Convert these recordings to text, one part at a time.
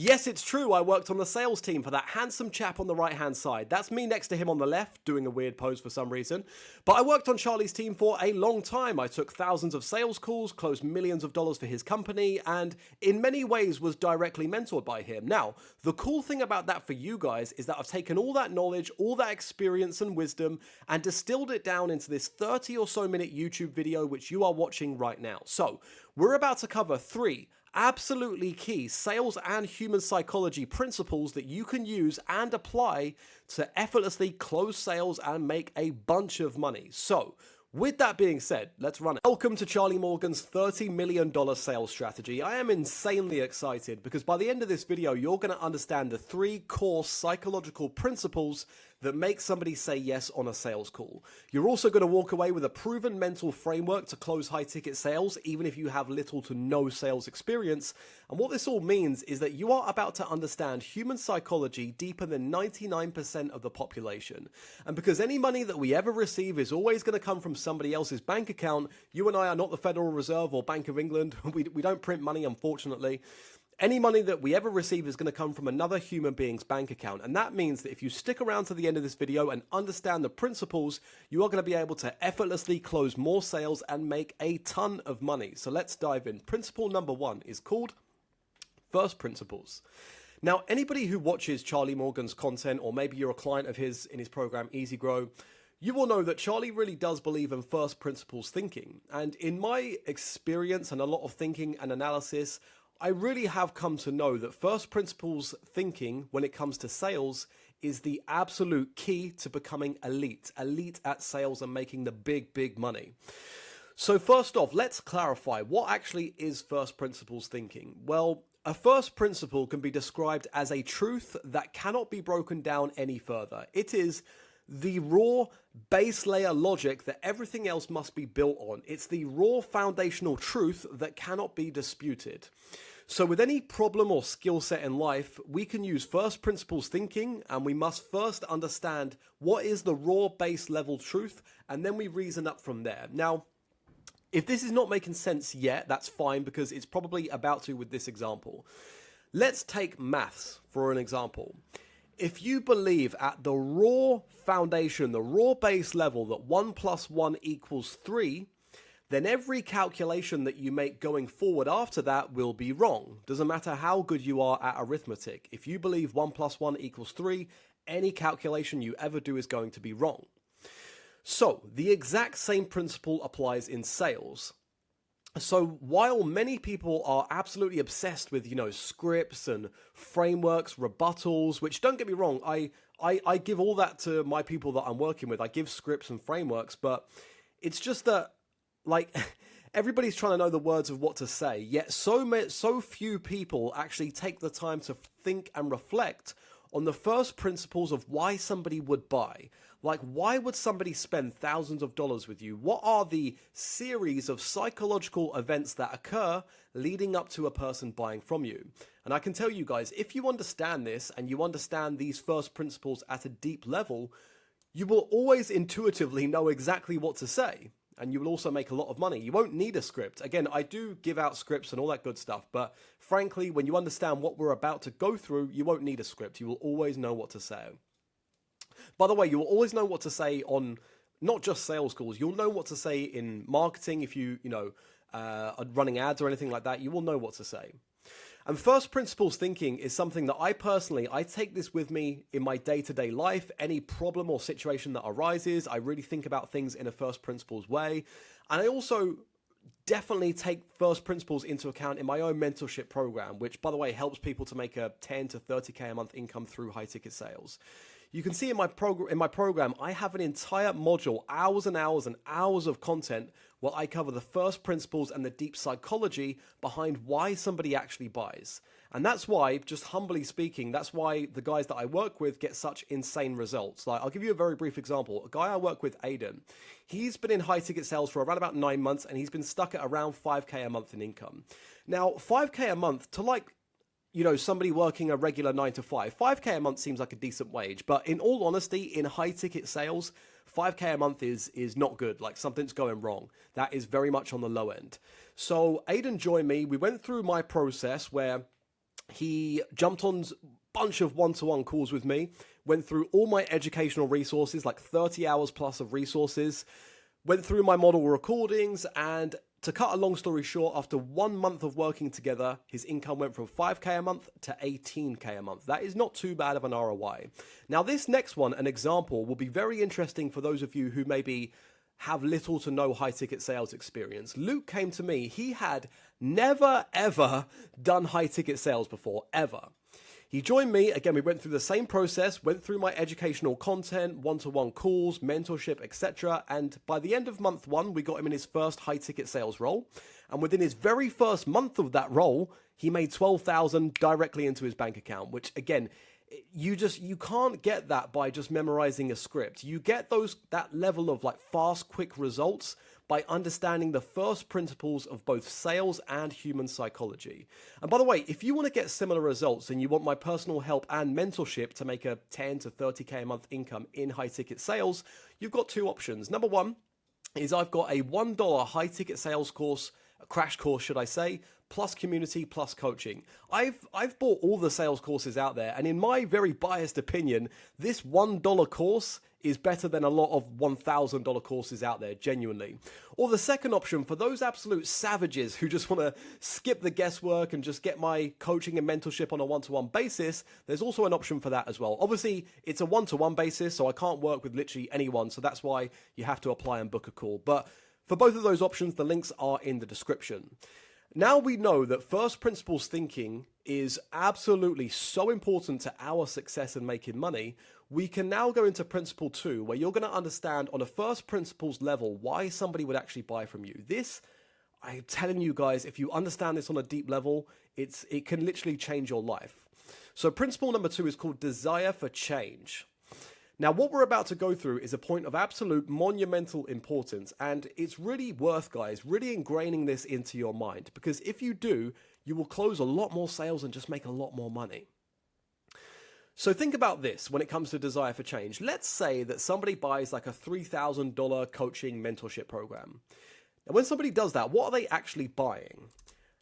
Yes, it's true, I worked on the sales team for that handsome chap on the right-hand side. That's me next to him on the left, doing a weird pose for some reason. But I worked on Charlie's team for a long time. I took thousands of sales calls, closed millions of dollars for his company, and in many ways was directly mentored by him. Now, the cool thing about that for you guys is that I've taken all that knowledge, all that experience and wisdom, and distilled it down into this 30 or so minute YouTube video, which you are watching right now. So, we're about to cover 3 absolutely key sales and human psychology principles that you can use and apply to effortlessly close sales and make a bunch of money. So, with that being said, let's run it. Welcome to Charlie Morgan's $30 million sales strategy. I am insanely excited because by the end of this video, you're going to understand the 3 core psychological principles that make somebody say yes on a sales call. You're also going to walk away with a proven mental framework to close high-ticket sales, even if you have little to no sales experience. And what this all means is that you are about to understand human psychology deeper than 99% of the population. And because any money that we ever receive is always going to come from somebody else's bank account, you and I are not the Federal Reserve or Bank of England. We don't print money, unfortunately. Any money that we ever receive is going to come from another human being's bank account. And that means that if you stick around to the end of this video and understand the principles, you are going to be able to effortlessly close more sales and make a ton of money. So let's dive in. Principle number 1 is called First Principles. Now, anybody who watches Charlie Morgan's content, or maybe you're a client of his in his program, Easy Grow, you will know that Charlie really does believe in first principles thinking. And in my experience and a lot of thinking and analysis, I really have come to know that first principles thinking when it comes to sales is the absolute key to becoming elite at sales and making the big money. So first off, let's clarify what actually is first principles thinking. Well, a first principle can be described as a truth that cannot be broken down any further. It is the raw base layer logic that everything else must be built on. It's the raw foundational truth that cannot be disputed. So with any problem or skill set in life, we can use first principles thinking, and we must first understand what is the raw base level truth, and then we reason up from there. Now, if this is not making sense yet, that's fine, because it's probably about to with this example. Let's take maths for an example. If you believe at the raw foundation, the raw base level, that 1 + 1 = 3, then every calculation that you make going forward after that will be wrong. Doesn't matter how good you are at arithmetic. If you believe 1 + 1 = 3, any calculation you ever do is going to be wrong. So the exact same principle applies in sales. So while many people are absolutely obsessed with, scripts and frameworks, rebuttals, which, don't get me wrong, I give all that to my people that I'm working with. I give scripts and frameworks, but it's just that, everybody's trying to know the words of what to say, yet so few people actually take the time to think and reflect on the first principles of why somebody would buy. Why would somebody spend thousands of dollars with you? What are the series of psychological events that occur leading up to a person buying from you? And I can tell you guys, if you understand this and you understand these first principles at a deep level, you will always intuitively know exactly what to say. And you will also make a lot of money. You won't need a script. Again, I do give out scripts and all that good stuff, but frankly, when you understand what we're about to go through, you won't need a script. You will always know what to say. By the way, you will always know what to say on not just sales calls. You'll know what to say in marketing. If you are running ads or anything like that, you will know what to say. And first principles thinking is something that I take this with me in my day-to-day life. Any problem or situation that arises, I really think about things in a first principles way. And I also definitely take first principles into account in my own mentorship program, which, by the way, helps people to make a 10 to 30K a month income through high-ticket sales. You can see in my program, I have an entire module, hours and hours and hours of content, where I cover the first principles and the deep psychology behind why somebody actually buys. And that's why, just humbly speaking, that's why the guys that I work with get such insane results. I'll give you a very brief example. A guy I work with, Aiden, he's been in high ticket sales for around about 9 months, and he's been stuck at around 5K a month in income. Now, 5K a month to somebody working a regular 9 to 5, 5K a month seems like a decent wage, but in all honesty, in high ticket sales, 5K a month is not good. Something's going wrong. That is very much on the low end. So Aiden joined me. We went through my process where He jumped on a bunch of one-to-one calls with me, went through all my educational resources, like 30 hours plus of resources, went through my model recordings, and to cut a long story short, after 1 month of working together, his income went from 5k a month to 18k a month. That is not too bad of an ROI. Now, this next one, an example, will be very interesting for those of you who maybe have little to no high ticket sales experience. Luke came to me. He had never, ever done high ticket sales before, ever. He joined me. Again, we went through the same process, went through my educational content, one-to-one calls, mentorship, etc. And by the end of month 1, we got him in his first high ticket sales role. And within his very first month of that role, he made $12,000 directly into his bank account, which again, you can't get that by just memorizing a script. You get that level of like fast, quick results by understanding the first principles of both sales and human psychology. And by the way, if you want to get similar results and you want my personal help and mentorship to make a 10 to 30k a month income in high ticket sales, you've got 2 options. Number 1 is I've got a $1 high ticket sales course, a crash course, should I say, plus community, plus coaching. I've bought all the sales courses out there, and in my very biased opinion, this $1 course is better than a lot of $1,000 courses out there, genuinely. Or the second option, for those absolute savages who just want to skip the guesswork and just get my coaching and mentorship on a one-to-one basis, there's also an option for that as well. Obviously, it's a one-to-one basis, so I can't work with literally anyone, so that's why you have to apply and book a call. But for both of those options, the links are in the description. Now we know that first principles thinking is absolutely so important to our success in making money, we can now go into principle 2, where you're going to understand on a first principles level why somebody would actually buy from you. This, I'm telling you guys, if you understand this on a deep level, it can literally change your life. So principle number 2 is called desire for change. Now, what we're about to go through is a point of absolute monumental importance, and it's really worth, guys, really ingraining this into your mind, because if you do, you will close a lot more sales and just make a lot more money. So think about this when it comes to desire for change. Let's say that somebody buys like a $3,000 coaching mentorship program. Now, when somebody does that, what are they actually buying?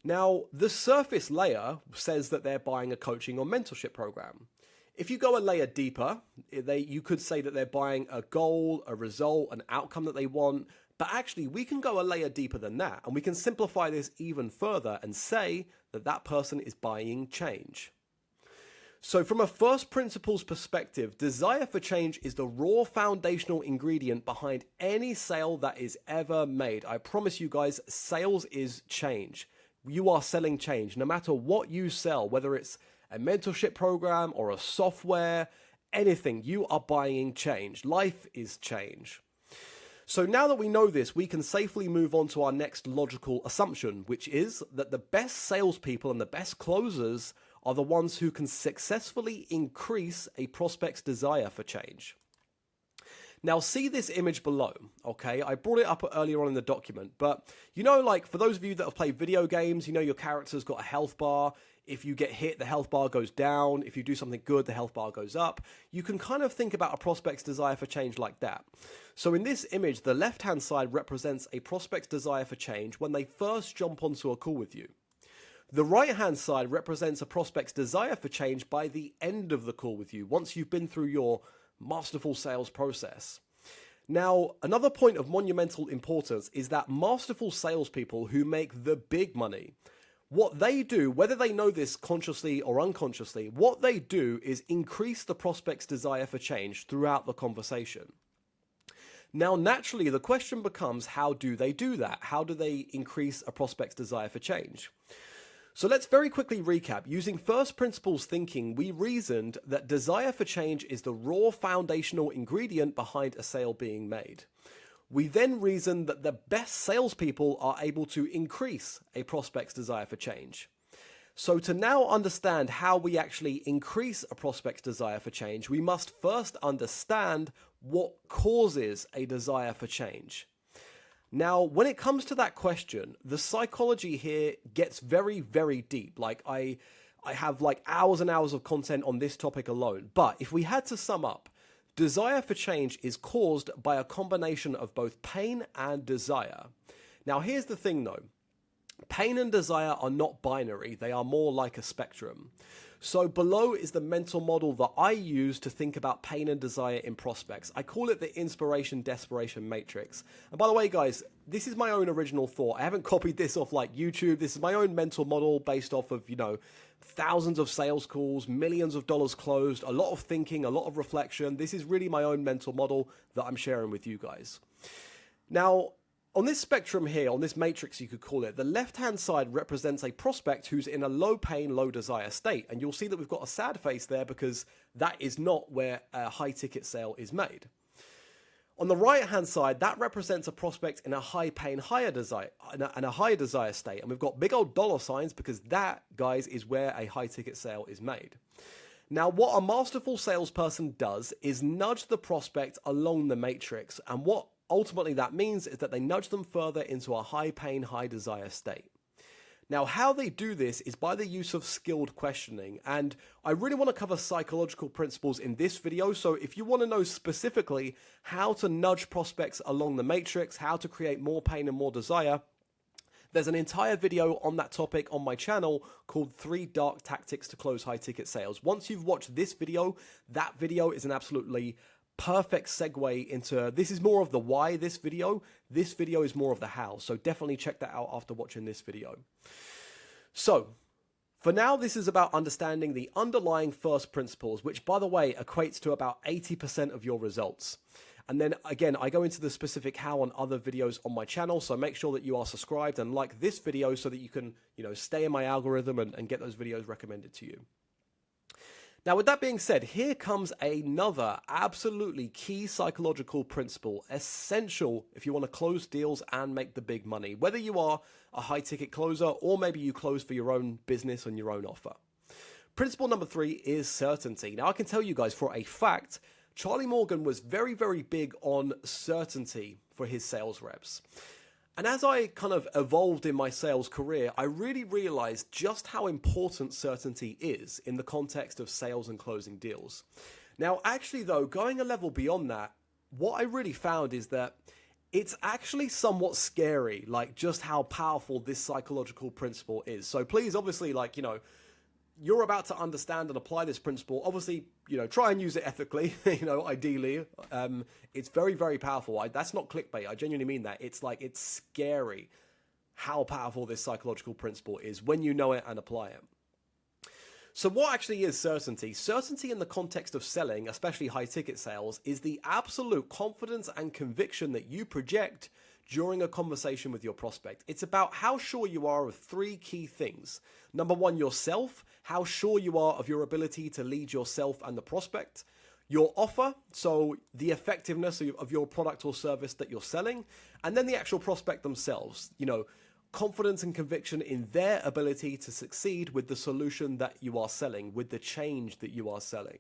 Now, the surface layer says that they're buying a coaching or mentorship program. If you go a layer deeper, you could say that they're buying a goal, a result, an outcome that they want. But actually, we can go a layer deeper than that, and we can simplify this even further and say that that person is buying change. So from a first principles perspective, desire for change is the raw foundational ingredient behind any sale that is ever made. I promise you guys, sales is change. You are selling change. No matter what you sell, whether it's a mentorship program or a software, anything, you are buying change. Life is change. So now that we know this, we can safely move on to our next logical assumption, which is that the best salespeople and the best closers are the ones who can successfully increase a prospect's desire for change. Now, see this image below, okay? I brought it up earlier on in the document, but you know, like for those of you that have played video games, you know your character's got a health bar. If you get hit, the health bar goes down. If you do something good, the health bar goes up. You can kind of think about a prospect's desire for change like that. So in this image, the left-hand side represents a prospect's desire for change when they first jump onto a call with you. The right-hand side represents a prospect's desire for change by the end of the call with you, once you've been through your masterful sales process. Now, another point of monumental importance is that masterful salespeople who make the big money, what they do, whether they know this consciously or unconsciously, what they do is increase the prospect's desire for change throughout the conversation. Now, naturally, the question becomes, how do they do that? How do they increase a prospect's desire for change? So let's very quickly recap. Using first principles thinking, we reasoned that desire for change is the raw foundational ingredient behind a sale being made. We then reasoned that the best salespeople are able to increase a prospect's desire for change. So to now understand how we actually increase a prospect's desire for change, we must first understand what causes a desire for change. Now, when it comes to that question, the psychology here gets very, very deep. Like I have like hours and hours of content on this topic alone. But if we had to sum up, desire for change is caused by a combination of both pain and desire. Now, here's the thing though. Pain and desire are not binary, they are more like a spectrum. So below is the mental model that I use to think about pain and desire in prospects. I call it the inspiration-desperation matrix. And by the way, guys, this is my own original thought. I haven't copied this off like YouTube. This is my own mental model based off of, thousands of sales calls, millions of dollars closed, a lot of thinking, a lot of reflection. This is really my own mental model that I'm sharing with you guys. Now, on this spectrum here, on this matrix you could call it, the left-hand side represents a prospect who's in a low pain, low desire state. And you'll see that we've got a sad face there because that is not where a high ticket sale is made. On the right-hand side, that represents a prospect in a high pain, higher desire, and a higher desire state. And we've got big old dollar signs because that, guys, is where a high ticket sale is made. Now, what a masterful salesperson does is nudge the prospect along the matrix. And what ultimately that means is that they nudge them further into a high pain, high desire state. Now, how they do this is by the use of skilled questioning, and I really want to cover psychological principles in this video, so if you want to know specifically how to nudge prospects along the matrix, how to create more pain and more desire, there's an entire video on that topic on my channel called 3 Dark Tactics to Close High Ticket Sales. Once you've watched this video, that video is an absolutely perfect segue into, this is more of the why this video is more of the how, so definitely check that out after watching this video. So for now, this is about understanding the underlying first principles, which by the way equates to about 80% of your results. And then again, I go into the specific how on other videos on my channel, so make sure that you are subscribed and like this video so that you can stay in my algorithm and get those videos recommended to you. Now, with that being said, here comes another absolutely key psychological principle, essential if you want to close deals and make the big money, whether you are a high ticket closer or maybe you close for your own business and your own offer. Principle number 3 is certainty. Now, I can tell you guys for a fact, Charlie Morgan was very, very big on certainty for his sales reps. And as I kind of evolved in my sales career, I really realized just how important certainty is in the context of sales and closing deals. Now, actually though, going a level beyond that, what I really found is that it's actually somewhat scary, like just how powerful this psychological principle is. So please, obviously, you're about to understand and apply this principle. Obviously, try and use it ethically, ideally. It's very, very powerful. That's not clickbait. I genuinely mean that. It's scary how powerful this psychological principle is when you know it and apply it. So what actually is certainty? Certainty in the context of selling, especially high ticket sales, is the absolute confidence and conviction that you project during a conversation with your prospect. It's about how sure you are of 3 key things. Number 1, yourself, how sure you are of your ability to lead yourself and the prospect. Your offer, so the effectiveness of your product or service that you're selling. And then the actual prospect themselves, confidence and conviction in their ability to succeed with the solution that you are selling, with the change that you are selling.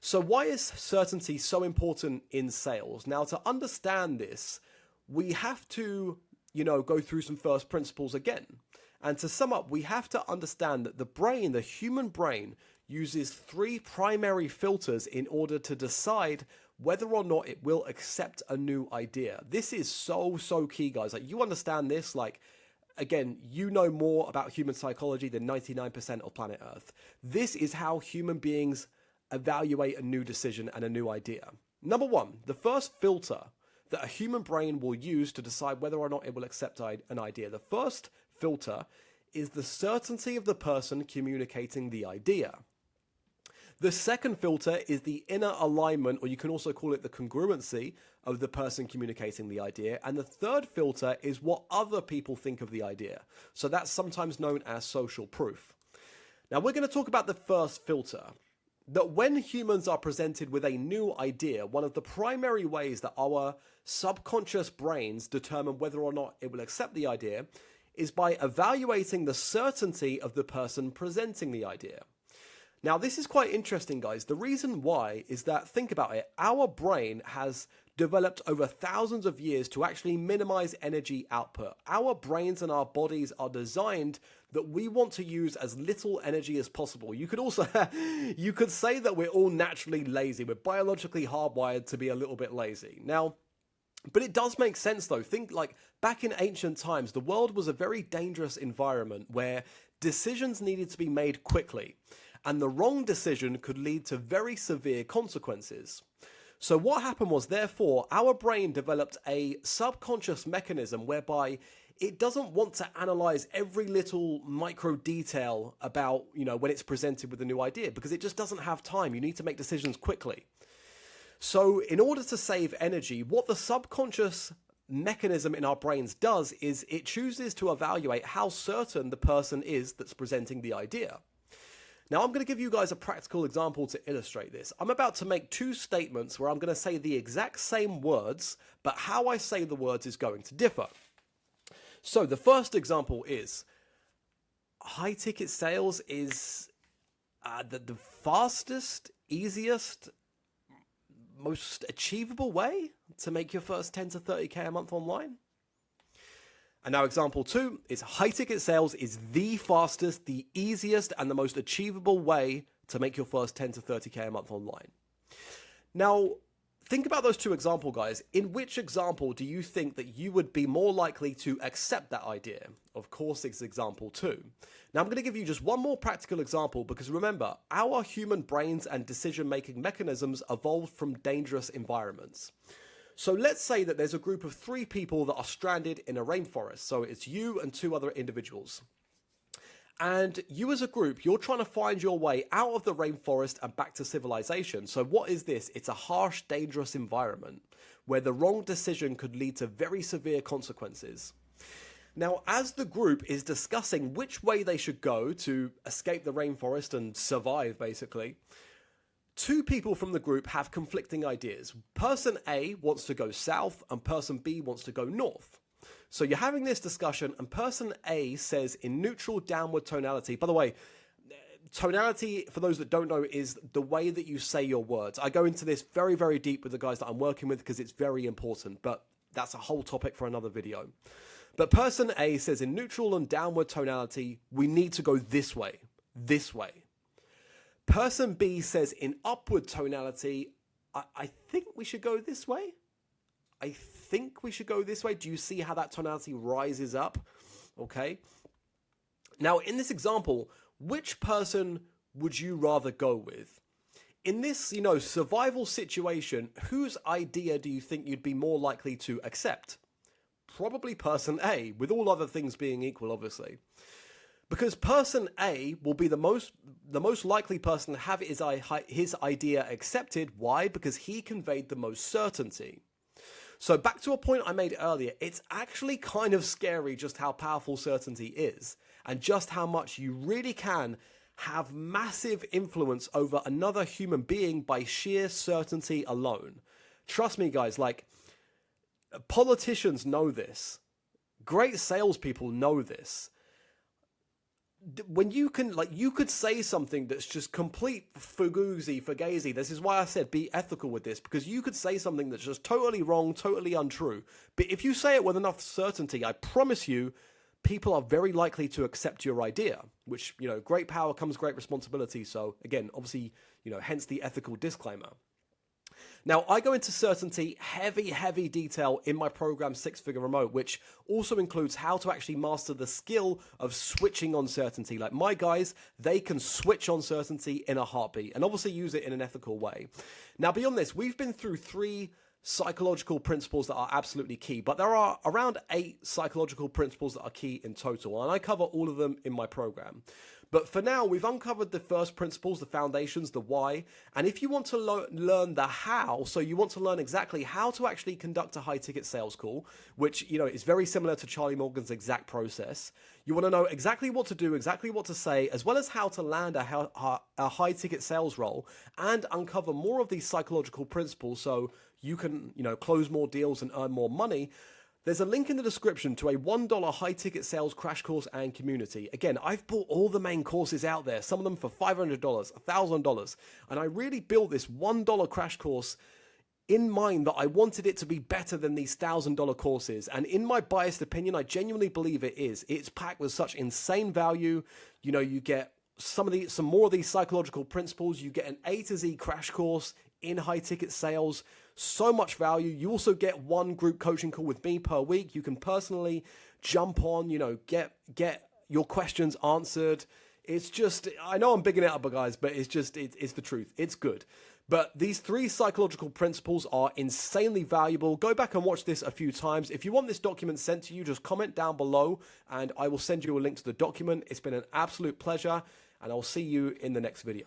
So why is certainty so important in sales? Now, to understand this, we have to, go through some first principles again. And to sum up, we have to understand that the human brain, uses 3 primary filters in order to decide whether or not it will accept a new idea. This is so key, guys. You understand this, again, you know more about human psychology than 99% of planet Earth. This is how human beings evaluate a new decision and a new idea. Number 1, the first filter that a human brain will use to decide whether or not it will accept an idea. The first filter is the certainty of the person communicating the idea. The second filter is the inner alignment, or you can also call it the congruency of the person communicating the idea. And the third filter is what other people think of the idea. So that's sometimes known as social proof. Now we're going to talk about the first filter. That when humans are presented with a new idea, one of the primary ways that our subconscious brains determine whether or not it will accept the idea is by evaluating the certainty of the person presenting the idea. Now, this is quite interesting, guys. The reason why is that, think about it, our brain has developed over thousands of years to actually minimize energy output. Our brains and our bodies are designed that we want to use as little energy as possible. You could also, you could say that we're all naturally lazy. We're biologically hardwired to be a little bit lazy. Now, but it does make sense though. Think back in ancient times, the world was a very dangerous environment where decisions needed to be made quickly, and the wrong decision could lead to very severe consequences. So what happened was, therefore, our brain developed a subconscious mechanism whereby it doesn't want to analyze every little micro detail about, when it's presented with a new idea, because it just doesn't have time. You need to make decisions quickly. So in order to save energy, what the subconscious mechanism in our brains does is it chooses to evaluate how certain the person is that's presenting the idea. Now, I'm going to give you guys a practical example to illustrate this. I'm about to make two statements where I'm going to say the exact same words, but how I say the words is going to differ. So the first example is, high ticket sales is the fastest, easiest, most achievable way to make your first 10 to 30k a month online. And now example 2 is, high ticket sales is the fastest, the easiest, and the most achievable way to make your first 10 to 30k a month online. Now, think about those two examples, guys. In which example do you think that you would be more likely to accept that idea? Of course, it's example 2. Now, I'm going to give you just one more practical example, because remember, our human brains and decision-making mechanisms evolved from dangerous environments. So let's say that there's a group of 3 people that are stranded in a rainforest. So it's you and 2 other individuals. And you as a group, you're trying to find your way out of the rainforest and back to civilization. So what is this? It's a harsh, dangerous environment where the wrong decision could lead to very severe consequences. Now, as the group is discussing which way they should go to escape the rainforest and survive, basically, 2 people from the group have conflicting ideas. Person A wants to go south and person B wants to go north. So you're having this discussion and person A says in neutral downward tonality. By the way, tonality, for those that don't know, is the way that you say your words. I go into this very, very deep with the guys that I'm working with because it's very important, but that's a whole topic for another video. But person A says in neutral and downward tonality, we need to go this way, this way. Person B says in upward tonality, I think we should go this way. I think we should go this way. Do you see how that tonality rises up? Okay. Now, in this example, which person would you rather go with? In this, survival situation, whose idea do you think you'd be more likely to accept? Probably person A, with all other things being equal, obviously. Because person A will be the most likely person to have his idea accepted. Why? Because he conveyed the most certainty. So back to a point I made earlier, it's actually kind of scary just how powerful certainty is, and just how much you really can have massive influence over another human being by sheer certainty alone. Trust me, guys, politicians know this. Great salespeople know this. When you could say something that's just complete fugazi. This is why I said be ethical with this, because you could say something that's just totally wrong, totally untrue. But if you say it with enough certainty, I promise you, people are very likely to accept your idea, which, great power comes great responsibility. So again, obviously, hence the ethical disclaimer. Now, I go into certainty, heavy detail in my program 6-Figure Remote, which also includes how to actually master the skill of switching on certainty. Like my guys, they can switch on certainty in a heartbeat and obviously use it in an ethical way. Now, beyond this, we've been through 3 psychological principles that are absolutely key, but there are around 8 psychological principles that are key in total, and I cover all of them in my program. But for now, we've uncovered the first principles, the foundations, the why. And if you want to learn the how, so you want to learn exactly how to actually conduct a high-ticket sales call, which, is very similar to Charlie Morgan's exact process. You want to know exactly what to do, exactly what to say, as well as how to land a high-ticket sales role and uncover more of these psychological principles so you can, close more deals and earn more money. There's a link in the description to a $1 high-ticket sales crash course and community. Again, I've bought all the main courses out there, some of them for $500, $1,000, and I really built this $1 crash course in mind that I wanted it to be better than these $1,000 courses. And in my biased opinion, I genuinely believe it is. It's packed with such insane value. You get some more of these psychological principles. You get an A to Z crash course in high ticket sales. So much value. You also get one group coaching call with me per week. You can personally jump on, get your questions answered. It's just, I know I'm bigging it up, guys, but it's the truth. It's good. But these 3 psychological principles are insanely valuable. Go back and watch this a few times. If you want this document sent to you, just comment down below and I will send you a link to the document. It's been an absolute pleasure, and I'll see you in the next video.